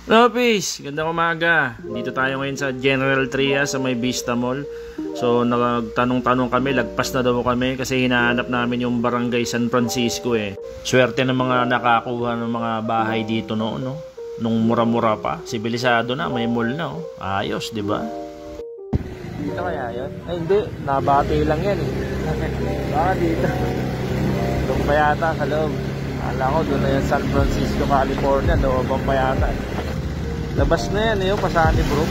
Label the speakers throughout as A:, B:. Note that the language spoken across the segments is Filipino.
A: Lopis, gandang umaga. Dito tayo ngayon sa General Trias sa may Vista Mall. So nagtanong-tanong kami, lagpas na daw kami kasi hinahanap namin yung Barangay San Francisco eh. Swerte ng mga nakakuha ng mga bahay dito noon, no? Nung mura-mura pa. Sibilisado na, may mall na, oh. Ayos, di ba? Dito kaya yun? Ay hindi, nabati lang yan eh. Baka dito. Doon pa yata sa loob. Alam ko, doon na yung San Francisco, California. Doon pa yata. Labas na yan, yung Pasani bro.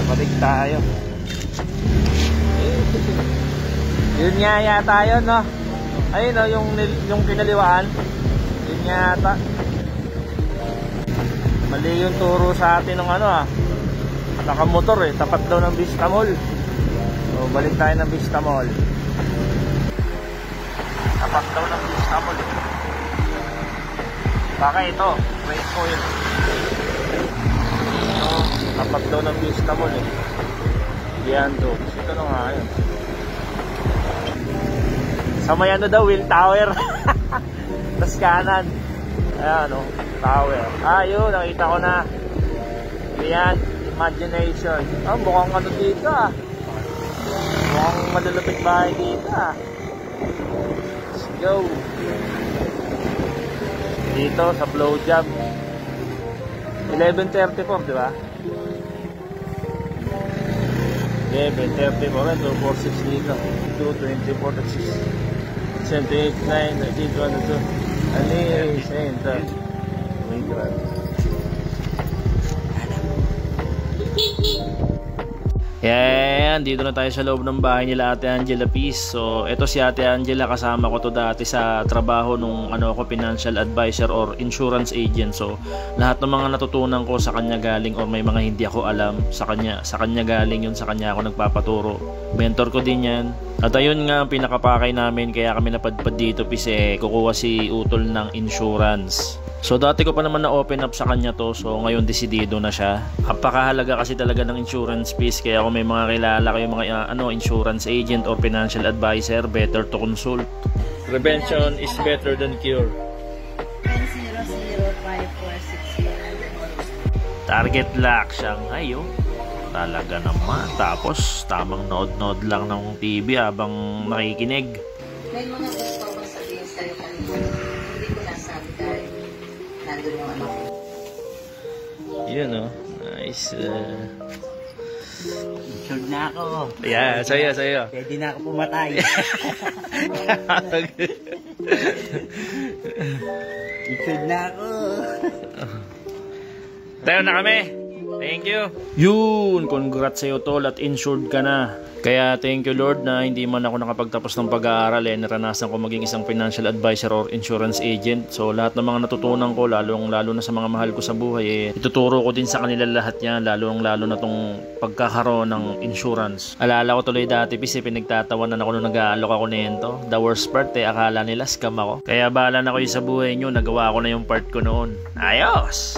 A: Balik tayo. Yun nga yata yun, no? Ayun, no, yung kinaliwaan. Yun nga yata. Mali yung turo sa atin ng ano, nakamotor eh. Tapat daw ng Vista Mall. So, balik tayo ng Vista Mall. Tapat daw ng Vista Mall eh. Baka ito, wait ko yun. Tapat daw ng Vista Mall eh. Diyan to. Ito na nga yun. Sa may ano daw, Will Tower. Tas kanan. Ayan o, tower. Yun, nakita ko na. Ayan, Imagination. Mukhang ano dito Mukhang madalapit bahay dito Let's go. Dito sa blowjob 11:34, di ba? 11:34, 246 dito. 224, 78, 9, 19, 22. Ali, center. May grad. Yan, dito na tayo sa loob ng bahay nila Ate Angela Peace. So, ito si Ate Angela, kasama ko to dati sa trabaho nung ako financial advisor or insurance agent. So, lahat ng mga natutunan ko sa kanya galing or may mga hindi ako alam sa kanya galing yun, sa kanya ako nagpapaturo. Mentor ko din yan. At ayun nga ang pinakapakay namin, kaya kami napadpad dito kasi kukuha si Utol ng insurance. So dati ko pa naman na-open up sa kanya to, so ngayon desidido na siya. Apakahalaga kasi talaga ng insurance piece, kaya kung may mga kilala kayo mga insurance agent or financial advisor, better to consult. Prevention is better than cure. 100546. Target lock, Shanghai talaga naman. Tapos tamang nod-nod lang ng TV habang nakikinig.
B: May mga gusto ko sabihin sa'yo kanina, hindi ko nasabi dahil nandun yung anak ko.
A: Yun nice.
C: Insured na ako.
A: Yeah, sa'yo.
C: Pwede na ako pumatay. Insured na ako.
A: Tayo na kami. Thank you. Yun, congrats sa'yo tol at insured ka na. Kaya thank you Lord na hindi man ako nakapagtapos ng pag-aaral naranasan ko maging isang financial advisor or insurance agent. So lahat ng mga natutunan ko, lalo na sa mga mahal ko sa buhay, ituturo ko din sa kanila lahat yan, lalo na tong pagkakaroon ng insurance. Alala ko tuloy dati, pinagtatawanan ako nung nag-aalok ako nito. The worst part akala nila scam ako. Kaya bahala na kayo sa buhay nyo, nagawa ko na yung part ko noon. Ayos!